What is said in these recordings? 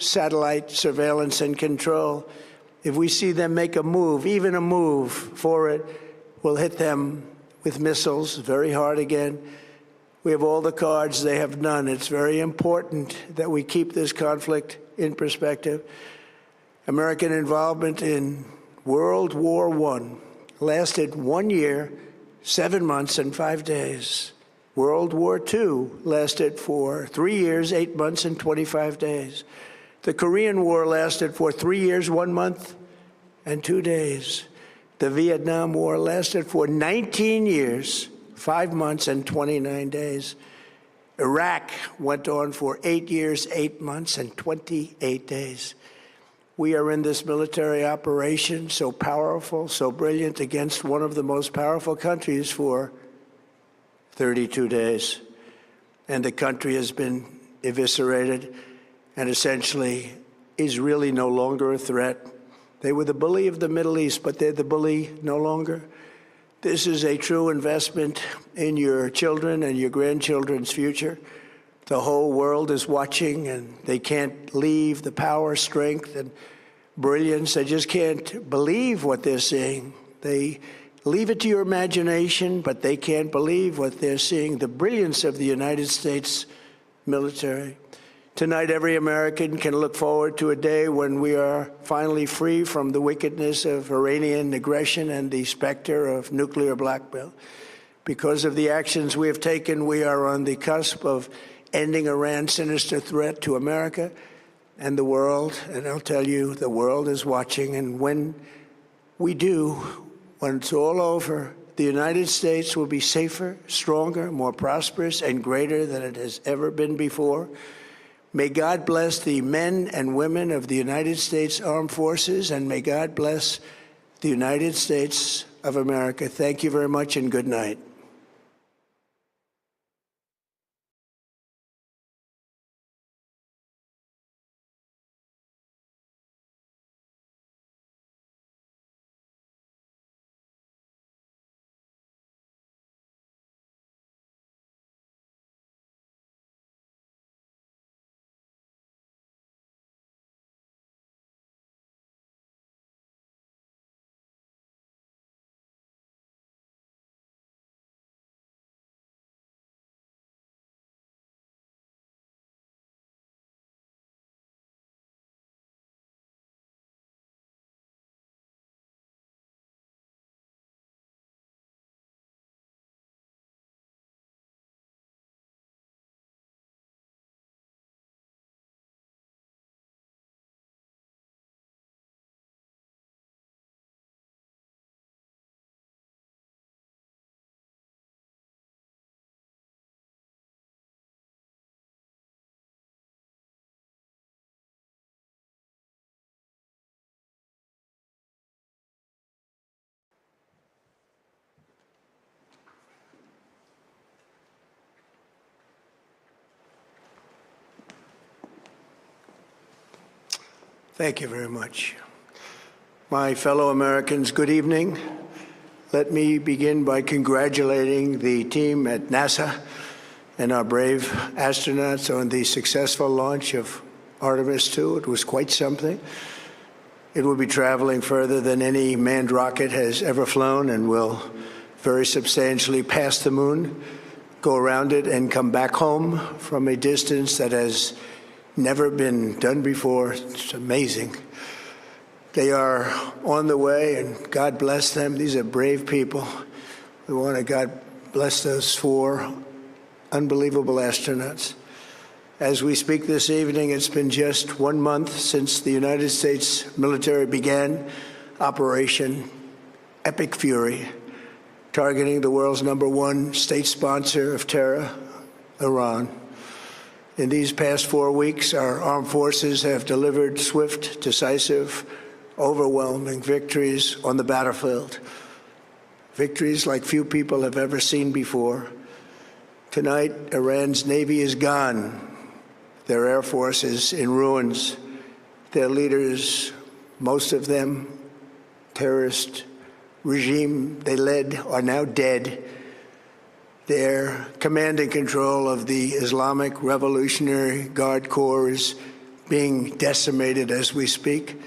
satellite surveillance and control. If we see them make a move, even a move for it, we'll hit them with missiles very hard again. We have all the cards, they have none. It's very important that we keep this conflict in perspective. American involvement in World War I lasted 1 year, 7 months, and 5 days. World War II lasted for 3 years, 8 months, and 25 days. The Korean War lasted for 3 years, 1 month, and 2 days. The Vietnam War lasted for 19 years, 5 months, and 29 days. Iraq went on for 8 years, 8 months, and 28 days. We are in this military operation, so powerful, so brilliant, against one of the most powerful countries for 32 days. And the country has been eviscerated and essentially is really no longer a threat. They were the bully of the Middle East, but they're the bully no longer. This is a true investment in your children and your grandchildren's future. The whole world is watching, and they can't leave the power, strength, and brilliance. They just can't believe what they're seeing. They leave it to your imagination, but they can't believe what they're seeing, the brilliance of the United States military. Tonight, every American can look forward to a day when we are finally free from the wickedness of Iranian aggression and the specter of nuclear blackmail. Because of the actions we have taken, we are on the cusp of ending Iran's sinister threat to America and the world. And I'll tell you, the world is watching. And when we do, when it's all over, the United States will be safer, stronger, more prosperous, and greater than it has ever been before. May God bless the men and women of the United States Armed Forces, and may God bless the United States of America. Thank you very much, and good night. Thank you very much. My fellow Americans, good evening. Let me begin by congratulating the team at NASA and our brave astronauts on the successful launch of Artemis II. It was quite something. It will be traveling further than any manned rocket has ever flown and will very substantially pass the moon, go around it, and come back home from a distance that has never been done before. It's amazing. They are on the way, and God bless them. These are brave people. We want to God bless those 4 unbelievable astronauts. As we speak this evening, it's been just 1 month since the United States military began Operation Epic Fury, targeting the world's #1 state sponsor of terror, Iran. In these past 4 weeks, our armed forces have delivered swift, decisive, overwhelming victories on the battlefield. Victories like few people have ever seen before. Tonight, Iran's Navy is gone. Their Air Force is in ruins. Their leaders, most of them terrorist regime they led, are now dead. Their command and control of the Islamic Revolutionary Guard Corps is being decimated as we speak.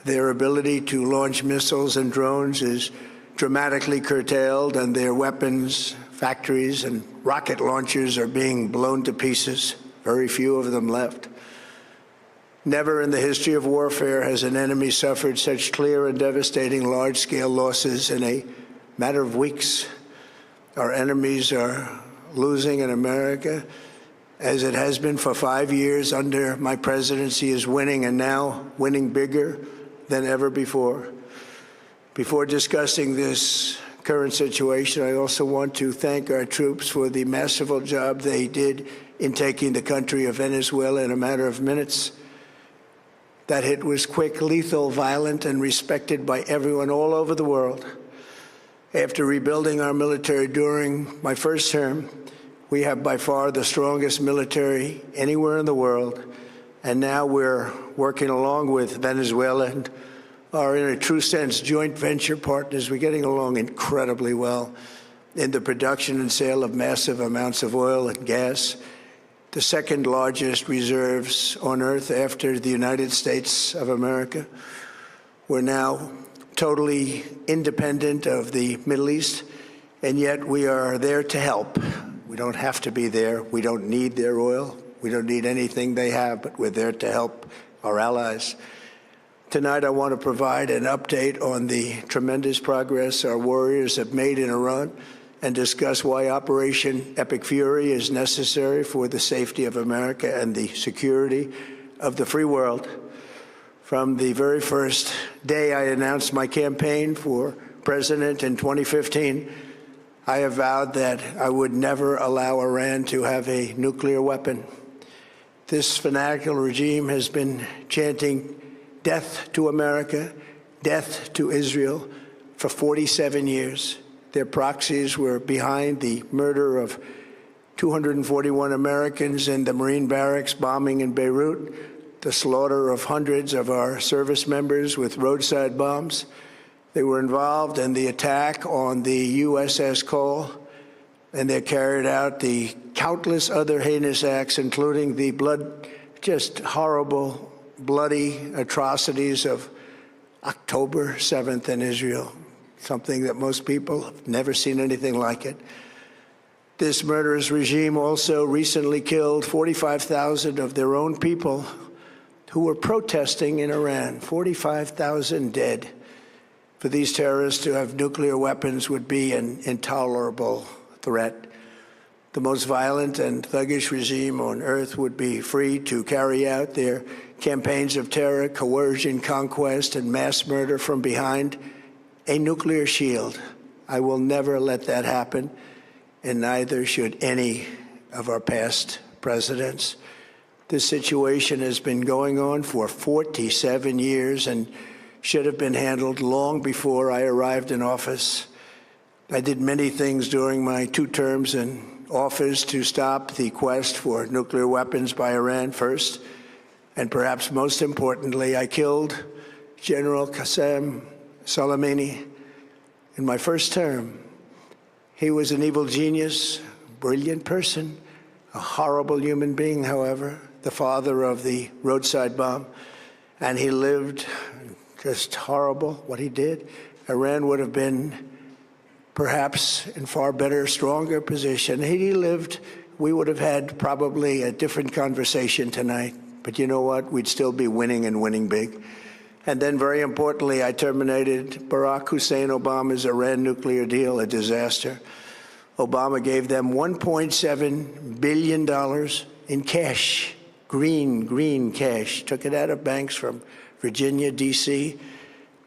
Their ability to launch missiles and drones is dramatically curtailed, and their weapons factories and rocket launchers are being blown to pieces. Very few of them left. Never in the history of warfare has an enemy suffered such clear and devastating large-scale losses in a matter of weeks. Our enemies are losing in America, as it has been for 5 years under my presidency, is winning, and now winning bigger than ever before. Before discussing this current situation, I also want to thank our troops for the masterful job they did in taking the country of Venezuela in a matter of minutes. That hit was quick, lethal, violent, and respected by everyone all over the world. After rebuilding our military during my first term, we have by far the strongest military anywhere in the world. And now we're working along with Venezuela and are, in a true sense, joint venture partners. We're getting along incredibly well in the production and sale of massive amounts of oil and gas, the second largest reserves on earth after the United States of America. We're now totally independent of the Middle East, and yet we are there to help. We don't have to be there. We don't need their oil. We don't need anything they have, but we're there to help our allies. Tonight, I want to provide an update on the tremendous progress our warriors have made in Iran and discuss why Operation Epic Fury is necessary for the safety of America and the security of the free world. From the very first day I announced my campaign for president in 2015, I have vowed that I would never allow Iran to have a nuclear weapon. This fanatical regime has been chanting death to America, death to Israel for 47 years. Their proxies were behind the murder of 241 Americans in the Marine barracks bombing in Beirut, the slaughter of hundreds of our service members with roadside bombs. They were involved in the attack on the USS Cole, and they carried out the countless other heinous acts, including the just horrible, bloody atrocities of October 7th in Israel, something that most people have never seen anything like it. This murderous regime also recently killed 45,000 of their own people who were protesting in Iran. 45,000 dead. For these terrorists to have nuclear weapons would be an intolerable threat. The most violent and thuggish regime on earth would be free to carry out their campaigns of terror, coercion, conquest, and mass murder from behind a nuclear shield. I will never let that happen, and neither should any of our past presidents. This situation has been going on for 47 years and should have been handled long before I arrived in office. I did many things during my 2 terms in office to stop the quest for nuclear weapons by Iran first, and perhaps most importantly, I killed General Qasem Soleimani in my first term. He was an evil genius, brilliant person, a horrible human being, however, the father of the roadside bomb, and he lived just horrible what he did. Iran would have been perhaps in far better, stronger position. Had he lived, we would have had probably a different conversation tonight. But you know what? We'd still be winning and winning big. And then, very importantly, I terminated Barack Hussein Obama's Iran nuclear deal, a disaster. Obama gave them $1.7 billion in cash, green cash, took it out of banks from Virginia, D.C.,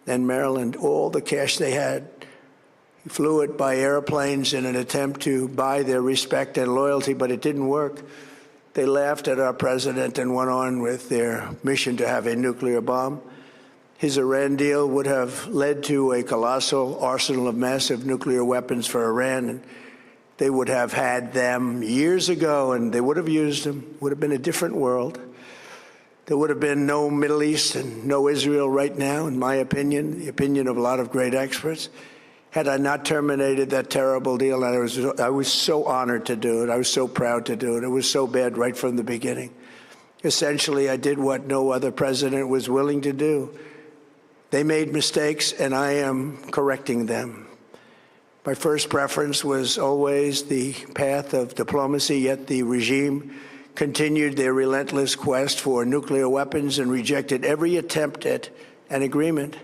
and Maryland, all the cash they had. He flew it by airplanes in an attempt to buy their respect and loyalty, but it didn't work. They laughed at our president and went on with their mission to have a nuclear bomb. His Iran deal would have led to a colossal arsenal of massive nuclear weapons for Iran, and they would have had them years ago, and they would have used them. It would have been a different world. There would have been no Middle East and no Israel right now, in my opinion, the opinion of a lot of great experts, had I not terminated that terrible deal. And I was so honored to do it. I was so proud to do it. It was so bad right from the beginning. Essentially, I did what no other president was willing to do. They made mistakes, and I am correcting them. My first preference was always the path of diplomacy, yet the regime continued their relentless quest for nuclear weapons and rejected every attempt at an agreement.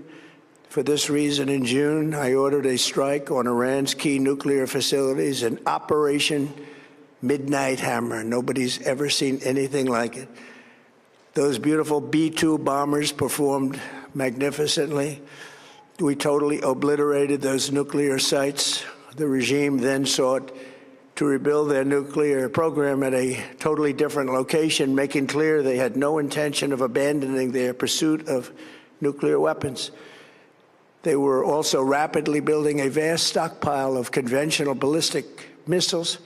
For this reason, in June, I ordered a strike on Iran's key nuclear facilities, an Operation Midnight Hammer. Nobody's ever seen anything like it. Those beautiful B-2 bombers performed magnificently. We totally obliterated those nuclear sites. The regime then sought to rebuild their nuclear program at a totally different location, making clear they had no intention of abandoning their pursuit of nuclear weapons. They were also rapidly building a vast stockpile of conventional ballistic missiles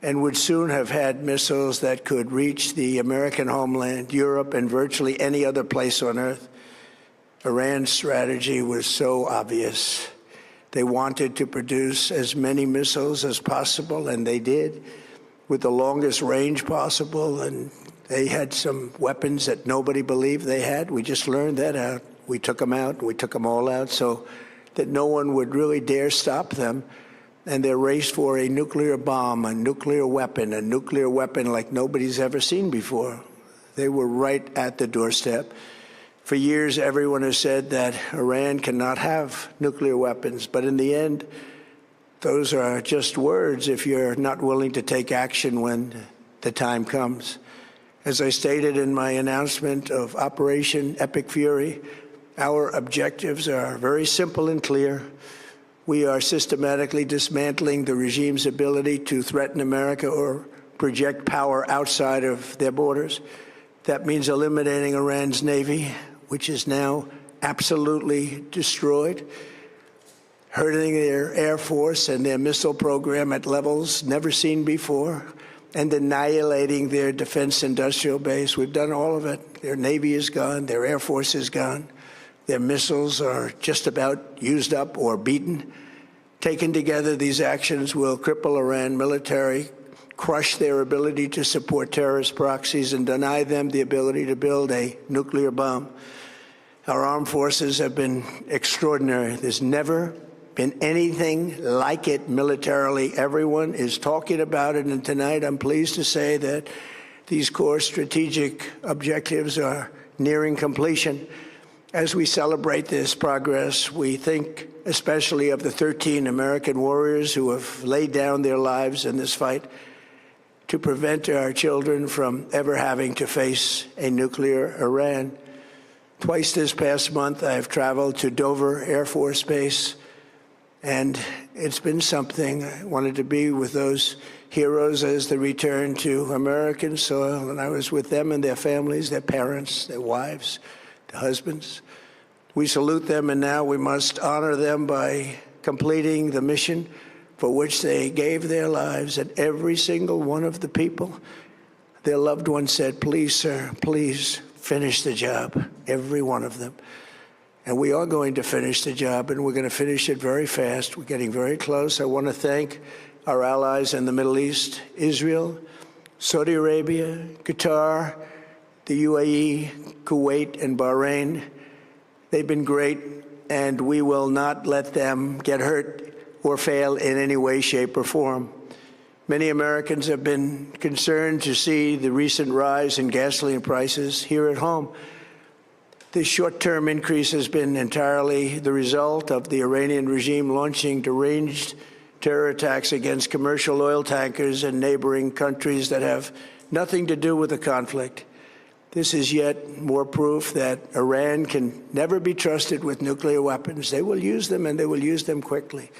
and would soon have had missiles that could reach the American homeland, Europe, and virtually any other place on Earth. Iran's strategy was so obvious. They wanted to produce as many missiles as possible, and they did, with the longest range possible, and they had some weapons that nobody believed they had. We just learned that out. We took them out. We took them all out so that no one would really dare stop them. And their race for a nuclear bomb, a nuclear weapon like nobody's ever seen before. They were right at the doorstep. For years, everyone has said that Iran cannot have nuclear weapons, but in the end, those are just words if you're not willing to take action when the time comes. As I stated in my announcement of Operation Epic Fury, our objectives are very simple and clear. We are systematically dismantling the regime's ability to threaten America or project power outside of their borders. That means eliminating Iran's Navy, which is now absolutely destroyed, hurting their Air Force and their missile program at levels never seen before, and annihilating their defense industrial base. We've done all of it. Their Navy is gone. Their Air Force is gone. Their missiles are just about used up or beaten. Taken together, these actions will cripple Iran military, crush their ability to support terrorist proxies, and deny them the ability to build a nuclear bomb. Our armed forces have been extraordinary. There's never been anything like it militarily. Everyone is talking about it, and tonight I'm pleased to say that these core strategic objectives are nearing completion. As we celebrate this progress, we think especially of the 13 American warriors who have laid down their lives in this fight to prevent our children from ever having to face a nuclear Iran. Twice this past month, I have traveled to Dover Air Force Base, and it's been something. I wanted to be with those heroes as they return to American soil, and I was with them and their families, their parents, their wives, their husbands. We salute them, and now we must honor them by completing the mission for which they gave their lives. And every single one of the people, their loved ones said, "Please, sir, please finish the job," every one of them. And we are going to finish the job, and we're going to finish it very fast. We're getting very close. I want to thank our allies in the Middle East, Israel, Saudi Arabia, Qatar, the UAE, Kuwait, and Bahrain. They've been great, and we will not let them get hurt or fail in any way, shape, or form. Many Americans have been concerned to see the recent rise in gasoline prices here at home. This short-term increase has been entirely the result of the Iranian regime launching deranged terror attacks against commercial oil tankers in neighboring countries that have nothing to do with the conflict. This is yet more proof that Iran can never be trusted with nuclear weapons. They will use them, and they will use them quickly.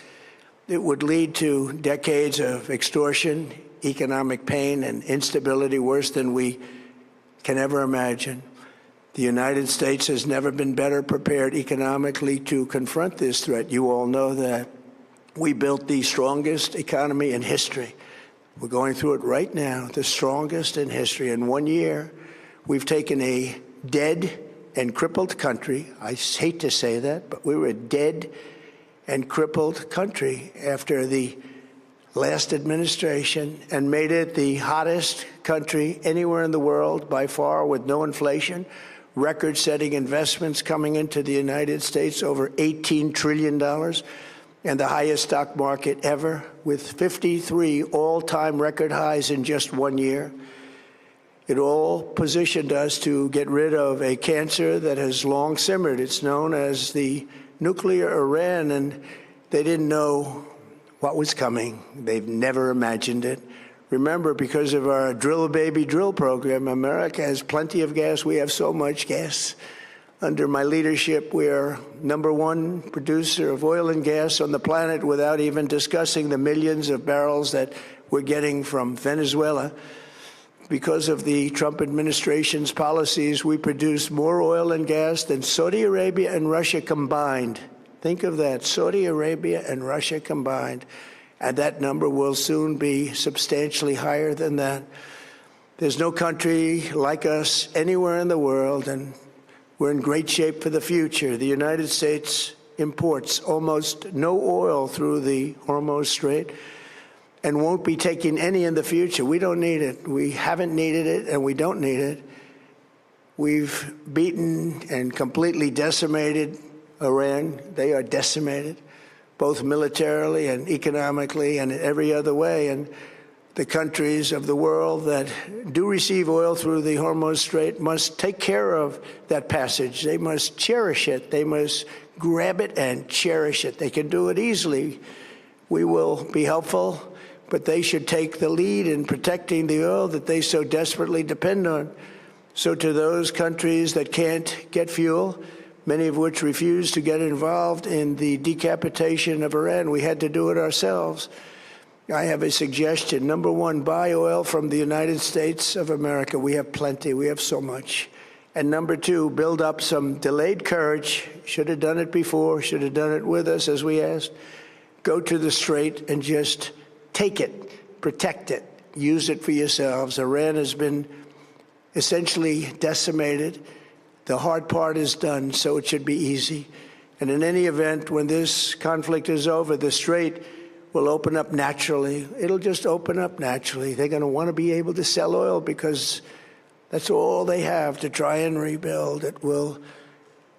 It would lead to decades of extortion, economic pain, and instability worse than we can ever imagine. The United States has never been better prepared economically to confront this threat. You all know that. We built the strongest economy in history. We're going through it right now, the strongest in history. In 1 year, we've taken a dead and crippled country. I hate to say that, but we were a dead and crippled country after the last administration and made it the hottest country anywhere in the world by far, with no inflation, record-setting investments coming into the United States, over $18 trillion, and the highest stock market ever, with 53 all-time record highs in just 1 year. It all positioned us to get rid of a cancer that has long simmered. It's known as the nuclear Iran, and they didn't know what was coming. They've never imagined it. Remember, because of our Drill Baby Drill program, America has plenty of gas. We have so much gas. Under my leadership, we are #1 producer of oil and gas on the planet, without even discussing the millions of barrels that we're getting from Venezuela. Because of the Trump administration's policies, we produce more oil and gas than Saudi Arabia and Russia combined. Think of that, Saudi Arabia and Russia combined. And that number will soon be substantially higher than that. There's no country like us anywhere in the world, and we're in great shape for the future. The United States imports almost no oil through the Hormuz Strait and won't be taking any in the future. We don't need it. We haven't needed it, and we don't need it. We've beaten and completely decimated Iran. They are decimated, both militarily and economically and in every other way. And the countries of the world that do receive oil through the Hormuz Strait must take care of that passage. They must cherish it. They must grab it and cherish it. They can do it easily. We will be helpful, but they should take the lead in protecting the oil that they so desperately depend on. So to those countries that can't get fuel, many of which refuse to get involved in the decapitation of Iran, we had to do it ourselves. I have a suggestion. #1, buy oil from the United States of America. We have plenty. We have so much. And #2, build up some delayed courage. Should have done it before. Should have done it with us, as we asked. Go to the Strait and just take it, protect it, use it for yourselves. Iran has been essentially decimated. The hard part is done, so it should be easy. And in any event, when this conflict is over, the Strait will open up naturally. It'll just open up naturally. They're going to want to be able to sell oil because that's all they have to try and rebuild. It will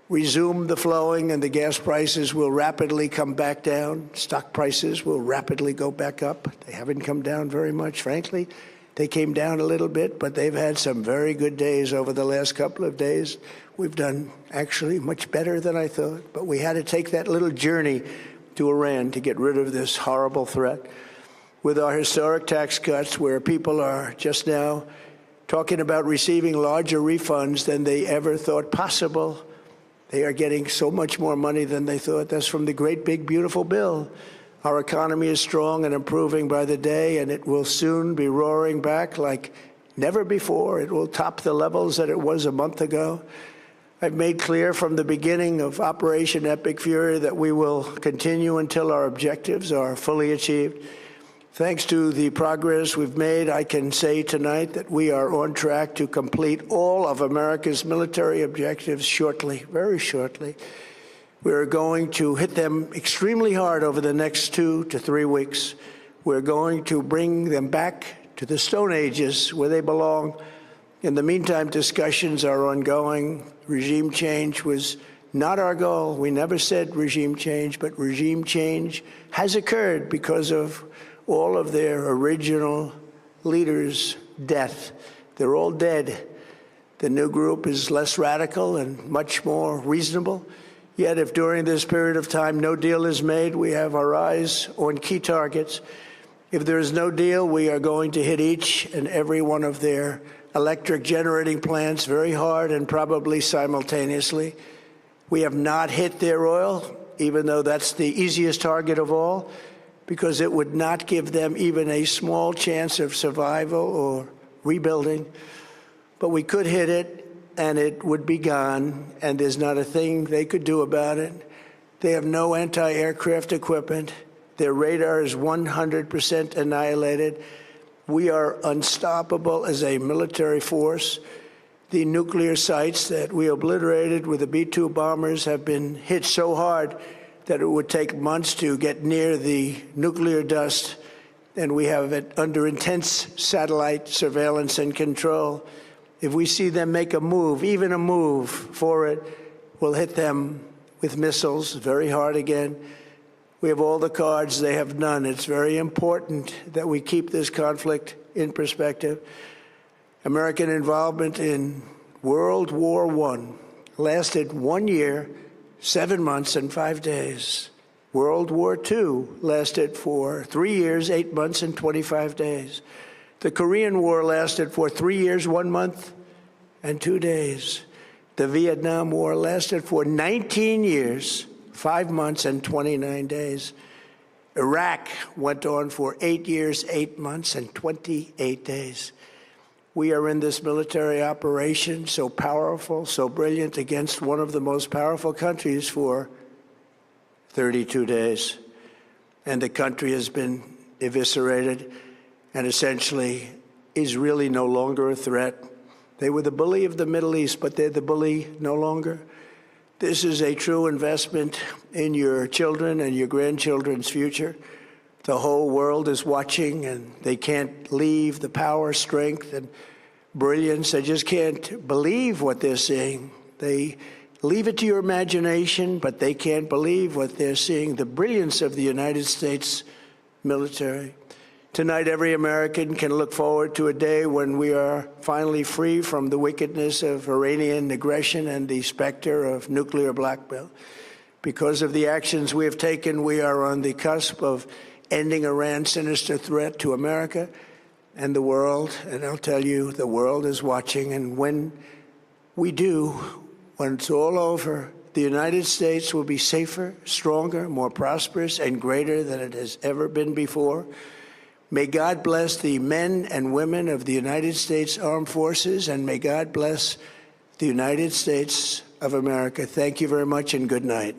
resume the flowing, and the gas prices will rapidly come back down. Stock prices will rapidly go back up. They haven't come down very much, frankly. They came down a little bit, but they've had some very good days over the last couple of days. We've done actually much better than I thought, but we had to take that little journey to Iran to get rid of this horrible threat. With our historic tax cuts, where people are just now talking about receiving larger refunds than they ever thought possible, they are getting so much more money than they thought. That's from the great big beautiful bill. Our economy is strong and improving by the day, and it will soon be roaring back like never before. It will top the levels that it was a month ago. I've made clear from the beginning of Operation Epic Fury that we will continue until our objectives are fully achieved. Thanks to the progress we've made, I can say tonight that we are on track to complete all of America's military objectives shortly, very shortly. We're going to hit them extremely hard over the next 2 to 3 weeks. We're going to bring them back to the Stone Ages where they belong. In the meantime, discussions are ongoing. Regime change was not our goal. We never said regime change, but regime change has occurred because of all of their original leaders' death. They're all dead. The new group is less radical and much more reasonable. Yet if during this period of time no deal is made, we have our eyes on key targets. If there is no deal, we are going to hit each and every one of their electric generating plants very hard and probably simultaneously. We have not hit their oil, even though that's the easiest target of all, because it would not give them even a small chance of survival or rebuilding. But we could hit it, and it would be gone, and there's not a thing they could do about it. They have no anti-aircraft equipment. Their radar is 100% annihilated. We are unstoppable as a military force. The nuclear sites that we obliterated with the B-2 bombers have been hit so hard that it would take months to get near the nuclear dust. and we have it under intense satellite surveillance and control. If we see them make a move, even a move for it, we'll hit them with missiles very hard again. We have all the cards, they have none. It's very important that we keep this conflict in perspective. American involvement in World War I lasted 1 year, 7 months, and 5 days. World War II lasted for 3 years, 8 months, and 25 days. The Korean War lasted for 3 years, 1 month, and 2 days. The Vietnam War lasted for 19 years, 5 months, and 29 days. Iraq went on for 8 years, 8 months, and 28 days. We are in this military operation, so powerful, so brilliant, against one of the most powerful countries for 32 days. And the country has been eviscerated and essentially is really no longer a threat. They were the bully of the Middle East, but they're the bully no longer. This is a true investment in your children and your grandchildren's future. The whole world is watching, and they can't leave the power, strength, and brilliance. They just can't believe what they're seeing. They leave it to your imagination, but they can't believe what they're seeing, the brilliance of the United States military. Tonight, every American can look forward to a day when we are finally free from the wickedness of Iranian aggression and the specter of nuclear blackmail. Because of the actions we have taken, we are on the cusp of ending Iran's sinister threat to America and the world. And I'll tell you, the world is watching. And when we do, when it's all over, the United States will be safer, stronger, more prosperous, and greater than it has ever been before. May God bless the men and women of the United States Armed Forces, and may God bless the United States of America. Thank you very much, and good night.